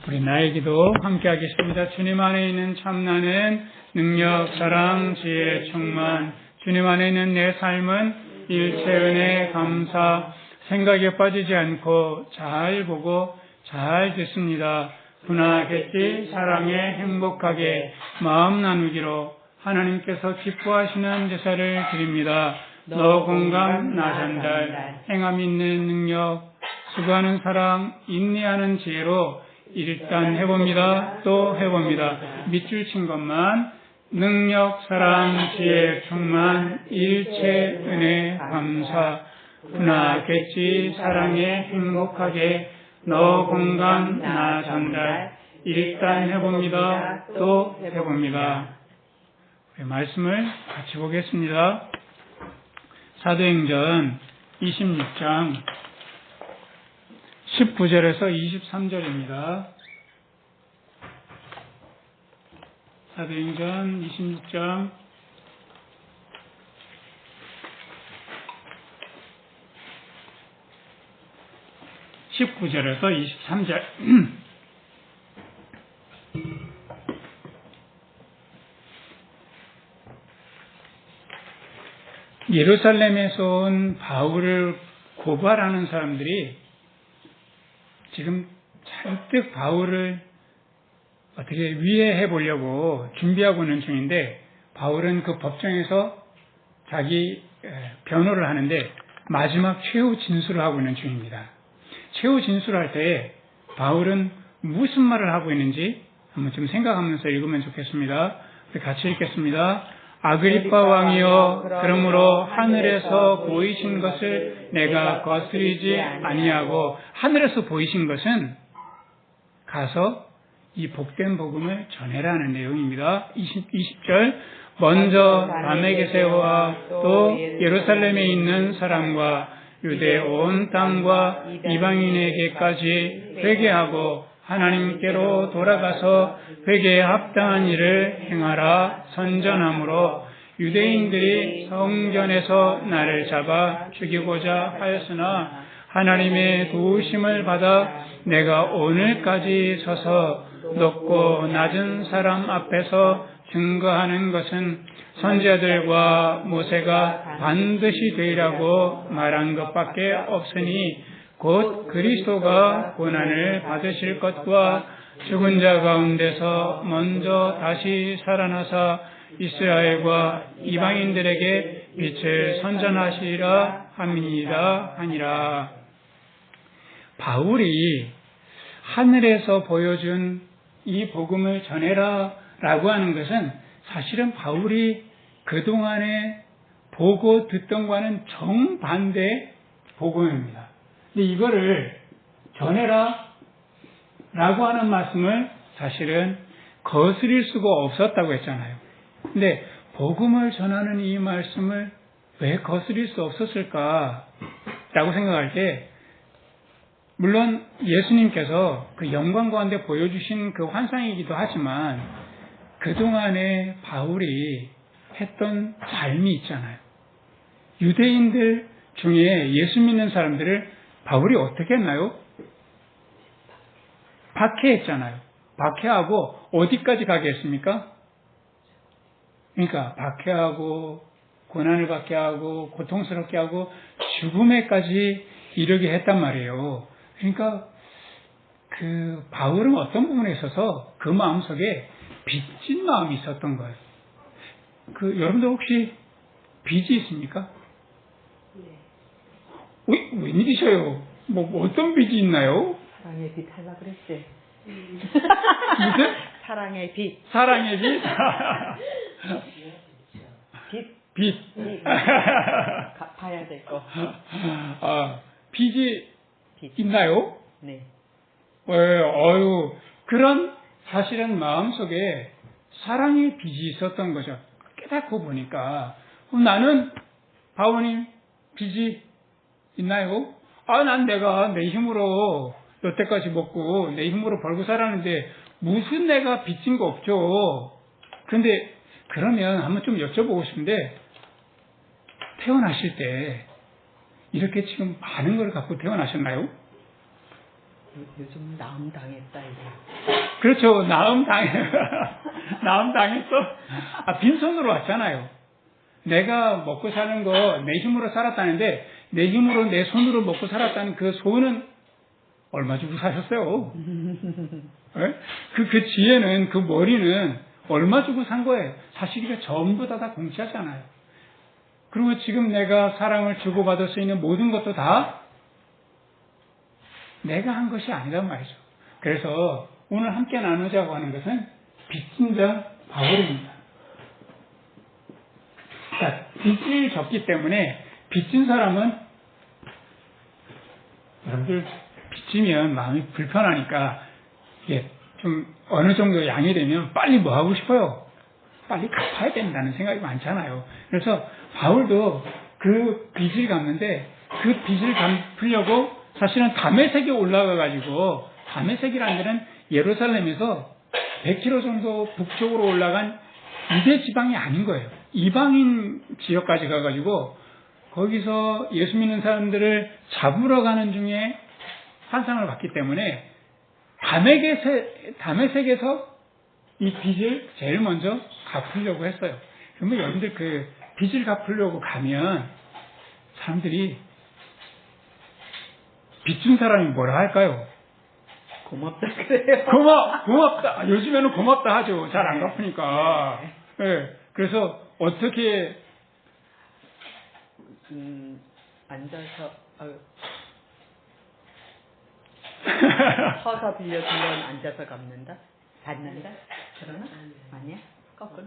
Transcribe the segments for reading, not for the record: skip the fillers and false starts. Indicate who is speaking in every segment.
Speaker 1: 우리 나의 기도 함께 하겠습니다. 주님 안에 있는 참나는 능력, 사랑, 지혜, 충만. 주님 안에 있는 내 삶은 일체 은혜, 감사, 생각에 빠지지 않고 잘 보고 잘 듣습니다. 분하겠지 사랑에 행복하게 마음 나누기로 하나님께서 기뻐하시는 제사를 드립니다. 너 공감, 나 전달, 행함 있는 능력, 수고하는 사랑, 인내하는 지혜로 일단 해봅니다. 또 해봅니다. 밑줄 친 것만 능력, 사랑, 지혜, 충만, 일체 은혜, 감사, 분하겠지 사랑에 행복하게 너 공감, 나 전달, 일단 해봅니다. 또 해봅니다. 말씀을 같이 보겠습니다. 사도행전 26장 19절에서 23절입니다. 사도행전 26장 19절에서 23절. 예루살렘에서 온 바울을 고발하는 사람들이 지금 잔뜩 바울을 어떻게 위해해 보려고 준비하고 있는 중인데, 바울은 그 법정에서 자기 변호를 하는데 마지막 최후 진술을 하고 있는 중입니다. 최후 진술을 할 때 바울은 무슨 말을 하고 있는지 한번 좀 생각하면서 읽으면 좋겠습니다. 우리 같이 읽겠습니다. 아그리빠 왕이여, 그러므로 하늘에서 보이신 것을 내가 거스르지 아니하고, 하늘에서 보이신 것은 가서 이 복된 복음을 전해라는 내용입니다. 20절 먼저 밤에게 세워 또 예루살렘에 있는 사람과 유대 온 땅과 이방인에게까지 회개하고 하나님께로 돌아가서 회개에 합당한 일을 행하라 선전함으로, 유대인들이 성전에서 나를 잡아 죽이고자 하였으나 하나님의 도우심을 받아 내가 오늘까지 서서 높고 낮은 사람 앞에서 증거하는 것은 선지자들과 모세가 반드시 되리라고 말한 것밖에 없으니, 곧 그리스도가 고난을 받으실 것과 죽은 자 가운데서 먼저 다시 살아나사 이스라엘과 이방인들에게 빛을 선전하시리라 함이니라 하니라. 바울이 하늘에서 보여준 이 복음을 전해라 라고 하는 것은 사실은 바울이 그동안에 보고 듣던 과는 정반대 복음입니다. 근데 이거를 전해라 라고 하는 말씀을 사실은 거스릴 수가 없었다고 했잖아요. 근데 복음을 전하는 이 말씀을 왜 거스릴 수 없었을까 라고 생각할 때, 물론 예수님께서 그 영광 가운데 보여주신 그 환상이기도 하지만 그동안에 바울이 했던 삶이 있잖아요. 유대인들 중에 예수 믿는 사람들을 바울이 어떻게 했나요? 박해했잖아요. 박해하고 어디까지 가게 했습니까? 그러니까 박해하고 고난을 받게 하고 고통스럽게 하고 죽음에까지 이르게 했단 말이에요. 그러니까 그 바울은 어떤 부분에 있어서 그 마음속에 빚진 마음이 있었던 거예요. 여러분들 혹시 빚이 있습니까? 네. 웬일이셔요? 어떤 빚이 있나요?
Speaker 2: 사랑의 빚 하려고 그랬지.
Speaker 1: 무슨?
Speaker 2: 사랑의 빚.
Speaker 1: 사랑의 빚? 빚.
Speaker 2: 갚아야 될 거.
Speaker 1: 빚이 있나요?
Speaker 2: 네.
Speaker 1: 그런 사실은 마음속에 사랑의 빚이 있었던 거죠. 깨닫고 보니까 나는 바울님 빚이 있나요? 난 내가 내 힘으로 여태까지 먹고 내 힘으로 벌고 살았는데 무슨 내가 빚진 거 없죠. 그런데 그러면 한번 좀 여쭤보고 싶은데, 태어나실 때 이렇게 지금 많은 걸 갖고 태어나셨나요?
Speaker 2: 요즘 나음 당했다 이거.
Speaker 1: 그렇죠. 나음 당했어. 빈손으로 왔잖아요. 내가 먹고 사는 거 내 힘으로 살았다는데 내 힘으로 내 손으로 먹고 살았다는 그 소원은 얼마 주고 사셨어요? 네? 그 지혜는, 그 머리는 얼마 주고 산 거예요. 사실 이게 전부 다 공짜잖아요. 그리고 지금 내가 사랑을 주고받을 수 있는 모든 것도 다 내가 한 것이 아니란 말이죠. 그래서 오늘 함께 나누자고 하는 것은 빚진 자 바울입니다. 자, 빚을 졌기 때문에 빚진 사람은 여러분들 빚지면 마음이 불편하니까 이게 좀 어느 정도 양이 되면 빨리 뭐 하고 싶어요? 빨리 갚아야 된다는 생각이 많잖아요. 그래서 바울도 그 빚을 갚는데 그 빚을 갚으려고 사실은 다메섹에 올라가가지고 다메섹이라는 데는 예루살렘에서 100km 정도 북쪽으로 올라간 유대 지방이 아닌 거예요. 이방인 지역까지 가가지고 거기서 예수 믿는 사람들을 잡으러 가는 중에 환상을 봤기 때문에 다메섹에서 이 빚을 제일 먼저 갚으려고 했어요. 그러면 여러분들 그 빚을 갚으려고 가면 사람들이 빚준 사람이 뭐라 할까요?
Speaker 2: 고맙다 그래요.
Speaker 1: 고맙다. 요즘에는 고맙다 하죠. 잘 안 갚으니까. 네. 그래서 어떻게
Speaker 2: 앉아서 서서 빌려주면 앉아서 받는다? 그러나? 아니야? 거꾸로?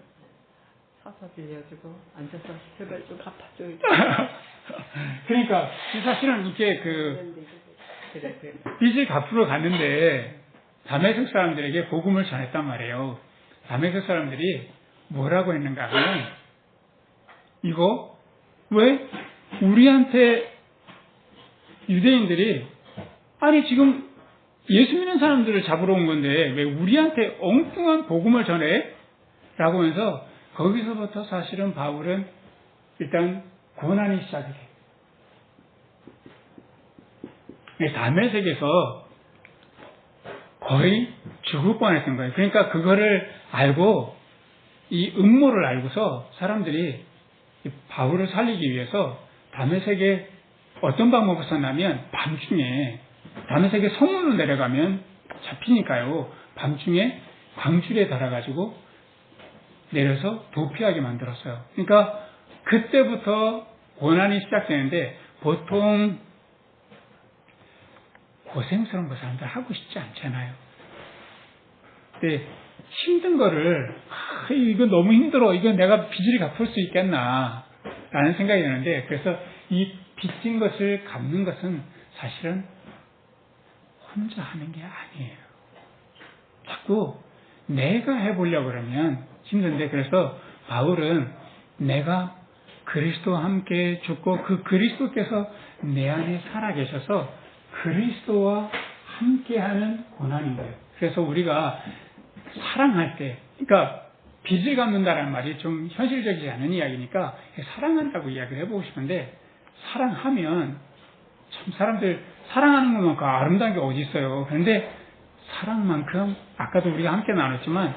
Speaker 2: 서서 빌려주고 앉아서 제발 좀 갚아줘.
Speaker 1: 그러니까 사실은 이게 빚을 갚으러 갔는데 다메섹 사람들에게 복음을 전했단 말이에요. 다메섹 사람들이 뭐라고 했는가 하면 이거 왜 우리한테 유대인들이 아니 지금 예수 믿는 사람들을 잡으러 온 건데 왜 우리한테 엉뚱한 복음을 전해? 라고 하면서 거기서부터 사실은 바울은 일단 고난이 시작이 돼요. 다메섹에서 거의 죽을 뻔했던 거예요. 그러니까 그거를 알고 이 음모를 알고서 사람들이 바울을 살리기 위해서 다메섹에 어떤 방법을 썼냐면 밤중에 다메섹에 성문으로 내려가면 잡히니까요. 밤중에 광줄에 달아가지고 내려서 도피하게 만들었어요. 그러니까 그때부터 고난이 시작되는데 보통 고생스러운 거 사람들 하고 싶지 않잖아요. 근데 힘든 거를 이거 너무 힘들어. 이거 내가 빚을 갚을 수 있겠나 라는 생각이 드는데 그래서 이 빚진 것을 갚는 것은 사실은 혼자 하는 게 아니에요. 자꾸 내가 해보려고 그러면 힘든데 그래서 바울은 내가 그리스도와 함께 죽고 그 그리스도께서 내 안에 살아계셔서 그리스도와 함께하는 고난인 거예요. 그래서 우리가 사랑할 때, 그러니까 빚을 갚는다는 말이 좀 현실적이지 않은 이야기니까 사랑한다고 이야기를 해보고 싶은데 사랑하면 참 사람들 사랑하는 것만큼 아름다운 게 어디 있어요. 그런데 사랑만큼 아까도 우리가 함께 나눴지만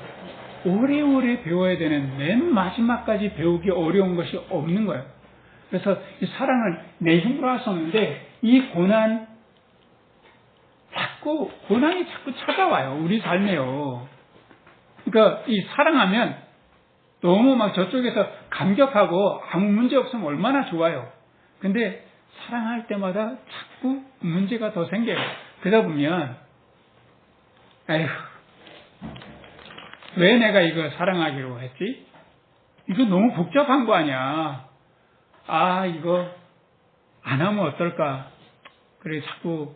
Speaker 1: 오래오래 배워야 되는 맨 마지막까지 배우기 어려운 것이 없는 거예요. 그래서 이 사랑을 내 힘으로 할 수 없는데 이 고난이 자꾸 찾아와요. 우리 삶에요. 그러니까 이 사랑하면 너무 막 저쪽에서 감격하고 아무 문제 없으면 얼마나 좋아요. 근데 사랑할 때마다 자꾸 문제가 더 생겨요. 그러다 보면 에휴 왜 내가 이거 사랑하기로 했지? 이거 너무 복잡한 거 아니야. 아 이거 안 하면 어떨까? 그래 자꾸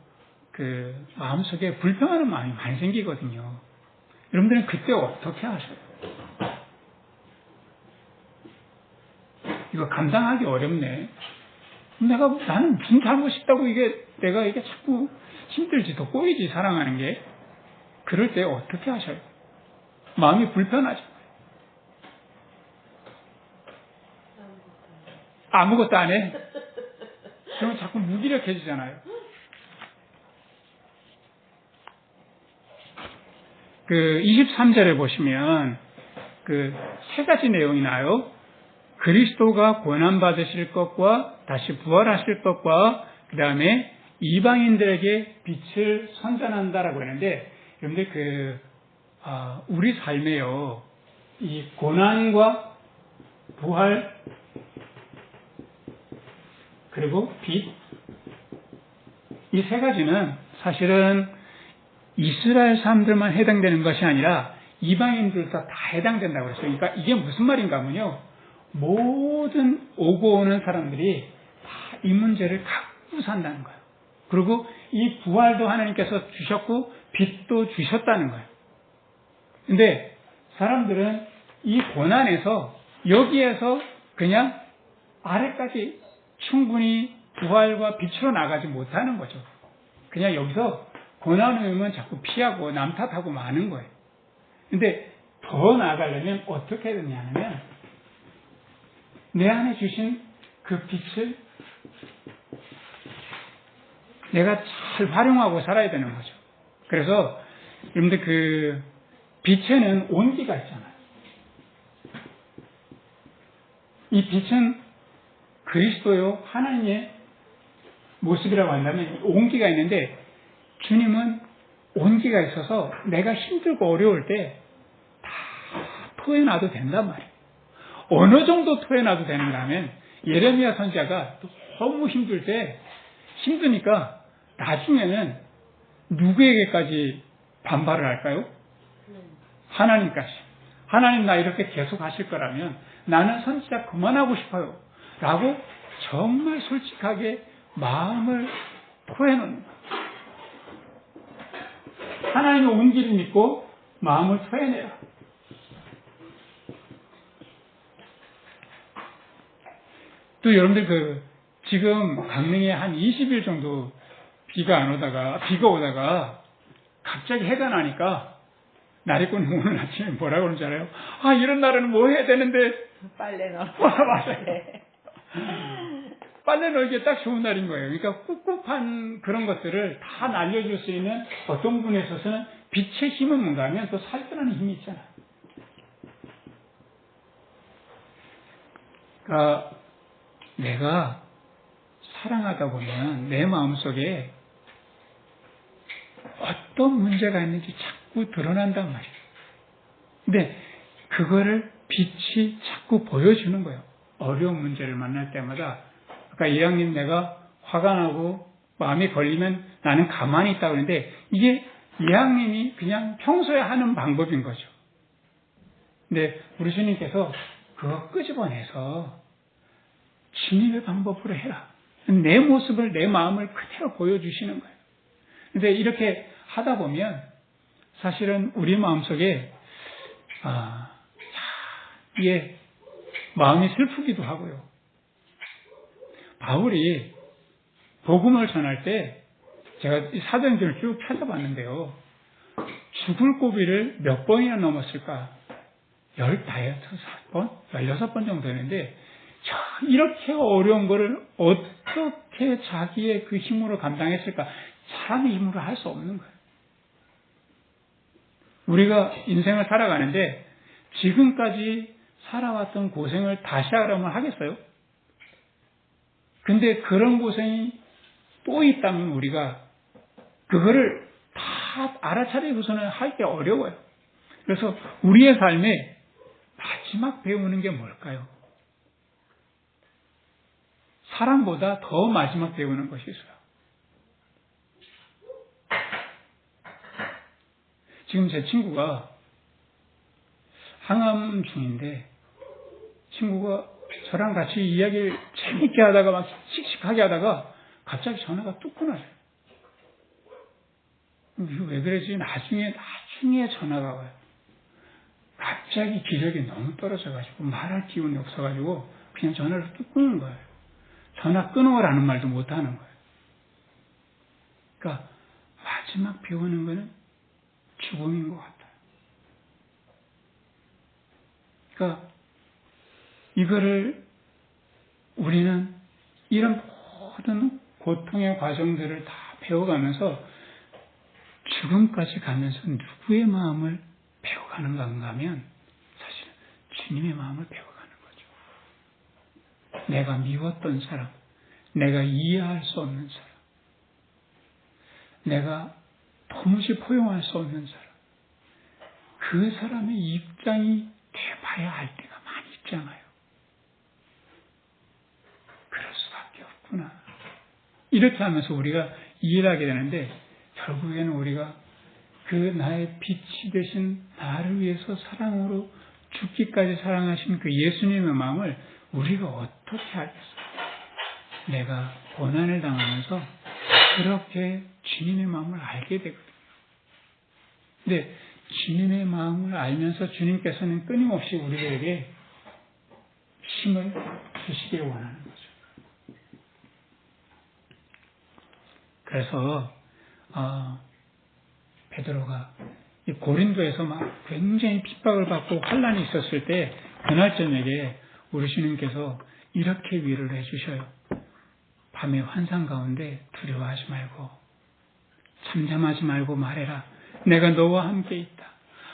Speaker 1: 그 마음속에 불평하는 마음이 많이 생기거든요. 여러분들은 그때 어떻게 하셔요? 이거 감당하기 어렵네. 나는 무슨 잘못이 있다고 내가 이게 자꾸 힘들지, 더 꼬이지, 사랑하는 게. 그럴 때 어떻게 하셔요? 마음이 불편하죠. 아무것도 안 해? 그러면 자꾸 무기력해지잖아요. 그 23절에 보시면 그 세 가지 내용이 나요. 그리스도가 고난받으실 것과 다시 부활하실 것과 그 다음에 이방인들에게 빛을 선전한다라고 했는데, 여러분들 우리 삶에요, 이 고난과 부활 그리고 빛, 이 세 가지는 사실은 이스라엘 사람들만 해당되는 것이 아니라 이방인들도 다 해당된다고 그랬어요. 그러니까 이게 무슨 말인가 하면요, 모든 오고 오는 사람들이 다 이 문제를 갖고 산다는 거예요. 그리고 이 부활도 하나님께서 주셨고 빛도 주셨다는 거예요. 근데 사람들은 이 고난에서, 여기에서 그냥 아래까지 충분히 부활과 빛으로 나가지 못하는 거죠. 그냥 여기서 고난을 오면 자꾸 피하고 남 탓하고 마는 거예요. 근데 더 나아가려면 어떻게 해야 되냐면, 내 안에 주신 그 빛을 내가 잘 활용하고 살아야 되는 거죠. 그래서 여러분들 그 빛에는 온기가 있잖아요. 이 빛은 그리스도요, 하나님의 모습이라고 한다면 온기가 있는데, 주님은 온기가 있어서 내가 힘들고 어려울 때 다 토해놔도 된단 말이에요. 어느 정도 토해놔도 되는가 하면, 예레미야 선지자가 너무 힘들 때, 힘드니까 나중에는 누구에게까지 반발을 할까요? 하나님까지. 하나님, 나 이렇게 계속 하실 거라면 나는 선지자 그만하고 싶어요 라고 정말 솔직하게 마음을 토해놓는 거예요. 하나님의 온기를 믿고 마음을 토해내라. 또 여러분들 지금 강릉에 한 20일 정도 비가 오다가 갑자기 해가 나니까 나리꾼이 오늘 아침에 뭐라고 그러는지 알아요? 아, 이런 날에는 뭐 해야 되는데
Speaker 2: 빨래 넣어.
Speaker 1: 맞아요. 빨래 넣기에 딱 좋은 날인 거예요. 그러니까 꿉꿉한 그런 것들을 다 날려줄 수 있는 어떤 분에 있어서는 빛의 힘은 뭔가 하면 또 살펴나는 힘이 있잖아요. 그러니까 내가 사랑하다 보면 내 마음속에 어떤 문제가 있는지 자꾸 드러난단 말이에요. 근데 그거를 빛이 자꾸 보여주는 거예요. 어려운 문제를 만날 때마다. 아까 이양님, 내가 화가 나고 마음이 걸리면 나는 가만히 있다고 그러는데, 이게 이양님이 그냥 평소에 하는 방법인 거죠. 근데 우리 주님께서 그거 끄집어내서 주님의 방법으로 해라. 내 모습을, 내 마음을 그대로 보여주시는 거예요. 근데 이렇게 하다 보면 사실은 우리 마음속에 이게 마음이 슬프기도 하고요. 바울이 복음을 전할 때 제가 사도행전을 쭉 찾아봤는데요, 죽을 고비를 몇 번이나 넘었을까? 15번? 16번 정도 되는데, 이렇게 어려운 거를 어떻게 자기의 그 힘으로 감당했을까? 사람의 힘으로 할 수 없는 거예요. 우리가 인생을 살아가는데 지금까지 살아왔던 고생을 다시 하려면 하겠어요? 근데 그런 고생이 또 있다면 우리가 그거를 다 알아차리고서는 하기 어려워요. 그래서 우리의 삶에 마지막 배우는 게 뭘까요? 사람보다 더 마지막 배우는 것이 있어요. 지금 제 친구가 항암 중인데, 친구가 저랑 같이 이야기를 재밌게 하다가 막 씩씩하게 하다가 갑자기 전화가 뚝 끊어져요. 이거 왜 그러지? 나중에 전화가 와요. 갑자기 기력이 너무 떨어져가지고 말할 기운이 없어가지고 그냥 전화를 뚝 끊는 거예요. 전화 끊어라는 말도 못하는 거예요. 그러니까 마지막 배우는 거는 죽음인 것 같아요. 그러니까 이거를 우리는 이런 모든 고통의 과정들을 다 배워가면서 죽음까지 가면서 누구의 마음을 배워가는가 하면 사실은 주님의 마음을 배워가는 거죠. 내가 미웠던 사람, 내가 이해할 수 없는 사람, 내가 도무지 포용할 수 없는 사람, 그 사람의 입장이 돼봐야 할 때가 많이 있잖아요. 그럴 수밖에 없구나. 이렇게 하면서 우리가 이해를 하게 되는데 결국에는 우리가 그 나의 빛이 되신 나를 위해서 사랑으로 죽기까지 사랑하신 그 예수님의 마음을 우리가 어떻게 알겠어요? 내가 고난을 당하면서 그렇게 주님의 마음을 알게 되거든요. 근데 주님의 마음을 알면서 주님께서는 끊임없이 우리에게 힘을 주시길 원하는 거죠. 그래서 베드로가 이 고린도에서 막 굉장히 핍박을 받고 환난이 있었을 때 그날 저녁에 우리 주님께서 이렇게 위로를 해주셔요. 밤의 환상 가운데 두려워하지 말고 잠잠하지 말고 말해라. 내가 너와 함께 있다.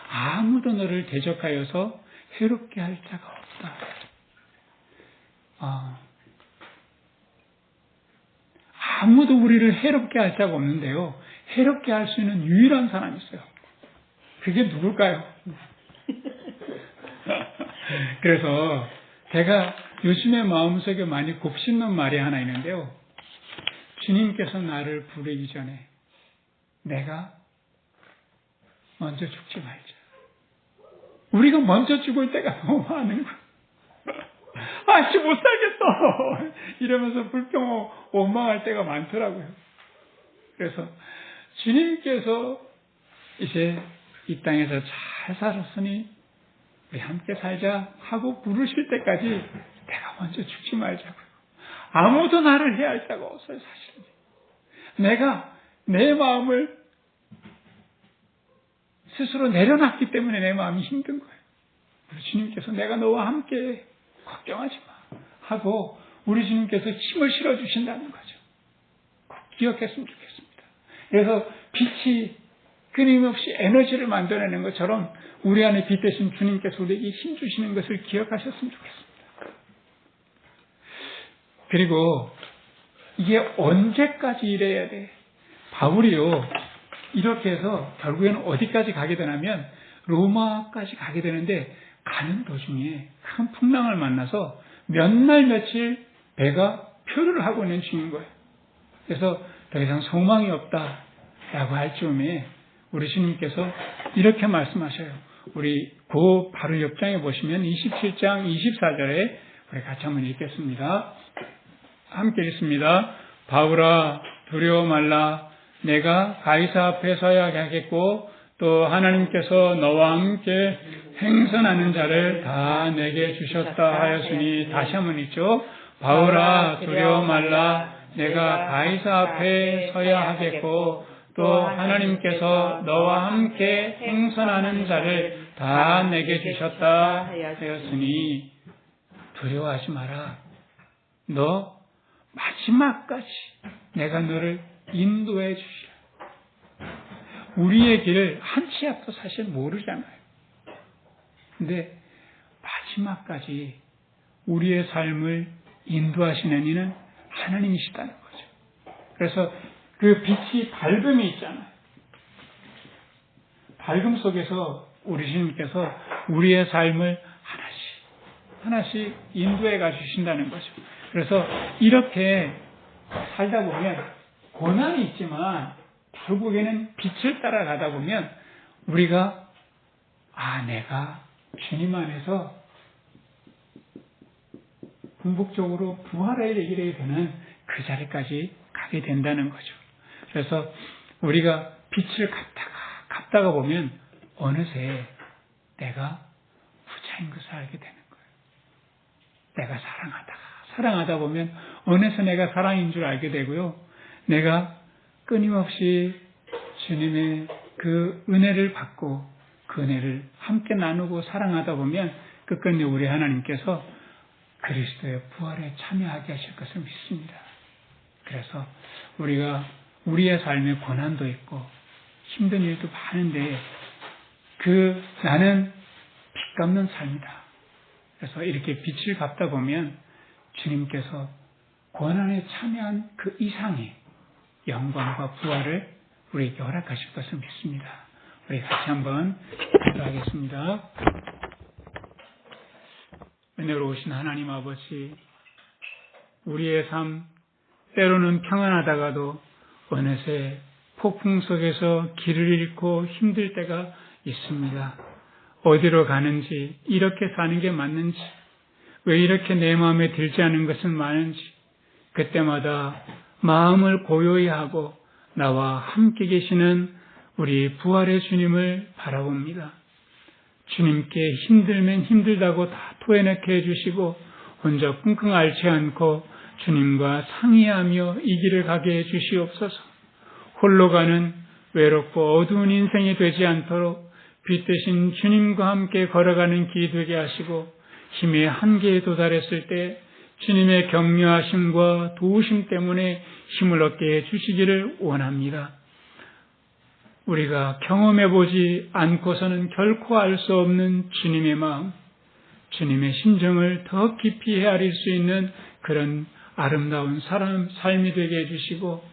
Speaker 1: 아무도 너를 대적하여서 해롭게 할 자가 없다. 아무도 우리를 해롭게 할 자가 없는데요. 해롭게 할 수 있는 유일한 사람이 있어요. 그게 누굴까요? 그래서 제가 요즘에 마음속에 많이 곱씹는 말이 하나 있는데요. 주님께서 나를 부르기 전에 내가 먼저 죽지 말자. 우리가 먼저 죽을 때가 너무 많은 거예요. 아씨 못 살겠어 이러면서 불평하고 원망할 때가 많더라고요. 그래서 주님께서 이제 이 땅에서 잘 살았으니 우리 함께 살자 하고 부르실 때까지 내가 먼저 죽지 말자고요. 아무도 나를 해할 자가 없어요. 사실은 내가 내 마음을 스스로 내려놨기 때문에 내 마음이 힘든 거예요. 우리 주님께서 내가 너와 함께 걱정하지 마 하고 우리 주님께서 힘을 실어주신다는 거죠. 꼭 기억했으면 좋겠습니다. 그래서 빛이 끊임없이 에너지를 만들어내는 것처럼 우리 안에 빛 대신 주님께서 우리에게 힘 주시는 것을 기억하셨으면 좋겠습니다. 그리고 이게 언제까지 이래야 돼? 바울이요 이렇게 해서 결국에는 어디까지 가게 되냐면 로마까지 가게 되는데 가는 도중에 큰 풍랑을 만나서 몇 날 며칠 배가 표류를 하고 있는 중인 거예요. 그래서 더 이상 소망이 없다라고 할 즈음에 우리 주님께서 이렇게 말씀하셔요. 우리 그 바로 옆장에 보시면 27장 24절에 우리 같이 한번 읽겠습니다. 함께 읽습니다. 바울아 두려워 말라. 내가 가이사 앞에 서야 하겠고 또 하나님께서 너와 함께 행선하는 자를 다 내게 주셨다 하였으니 다시 한번 읽죠. 바울아 두려워 말라. 내가 가이사 앞에 서야 하겠고 또 하나님께서 너와 함께 행선하는 자를 다 내게 주셨다 하였으니 두려워하지 마라. 너 마지막까지 내가 너를 인도해 주시라. 우리의 길을 한 치 앞도 사실 모르잖아요. 근데 마지막까지 우리의 삶을 인도하시는 이는 하나님이시다는 거죠. 그래서 그 빛이 밝음이 있잖아요. 밝음 속에서 우리 주님께서 우리의 삶을 하나씩 인도해 가 주신다는 거죠. 그래서 이렇게 살다 보면 고난이 있지만 결국에는 빛을 따라가다 보면 우리가 내가 주님 안에서 궁극적으로 부활에 이르게 되는 그 자리까지 가게 된다는 거죠. 그래서 우리가 빛을 갚다가 보면 어느새 내가 부자인 것을 알게 되는 거예요. 내가 사랑하다 보면 어느새 내가 사랑인 줄 알게 되고요. 내가 끊임없이 주님의 그 은혜를 받고 그 은혜를 함께 나누고 사랑하다 보면 끝끝내 우리 하나님께서 그리스도의 부활에 참여하게 하실 것을 믿습니다. 그래서 우리가 우리의 삶에 고난도 있고 힘든 일도 많은데 나는 빚 갚는 삶이다. 그래서 이렇게 빚을 갚다 보면 주님께서 고난에 참여한 그 이상의 영광과 부활을 우리에게 허락하실 것을 믿습니다. 우리 같이 한번 기도하겠습니다. 은혜로우신 하나님 아버지, 우리의 삶 때로는 평안하다가도 어느새 폭풍 속에서 길을 잃고 힘들 때가 있습니다. 어디로 가는지, 이렇게 사는 게 맞는지, 왜 이렇게 내 마음에 들지 않은 것은 많은지, 그때마다 마음을 고요히 하고 나와 함께 계시는 우리 부활의 주님을 바라봅니다. 주님께 힘들면 힘들다고 다 토해내게 해주시고 혼자 끙끙 앓지 않고 주님과 상의하며 이 길을 가게 해주시옵소서. 홀로 가는 외롭고 어두운 인생이 되지 않도록 빛 대신 주님과 함께 걸어가는 길이 되게 하시고 힘의 한계에 도달했을 때 주님의 격려하심과 도우심 때문에 힘을 얻게 해주시기를 원합니다. 우리가 경험해보지 않고서는 결코 알 수 없는 주님의 마음, 주님의 심정을 더 깊이 헤아릴 수 있는 그런 아름다운 삶이 되게 해주시고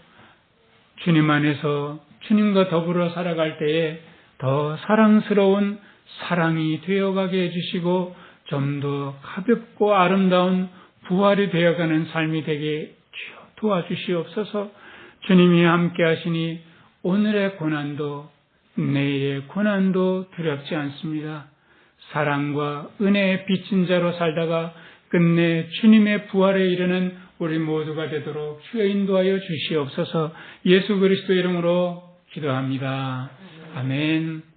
Speaker 1: 주님 안에서 주님과 더불어 살아갈 때에 더 사랑스러운 사랑이 되어가게 해주시고 좀 더 가볍고 아름다운 부활이 되어가는 삶이 되게 도와주시옵소서. 주님이 함께 하시니 오늘의 고난도 내일의 고난도 두렵지 않습니다. 사랑과 은혜의 빚진 자로 살다가 끝내 주님의 부활에 이르는 우리 모두가 되도록 주여 인도하여 주시옵소서. 예수 그리스도 이름으로 기도합니다. 아멘.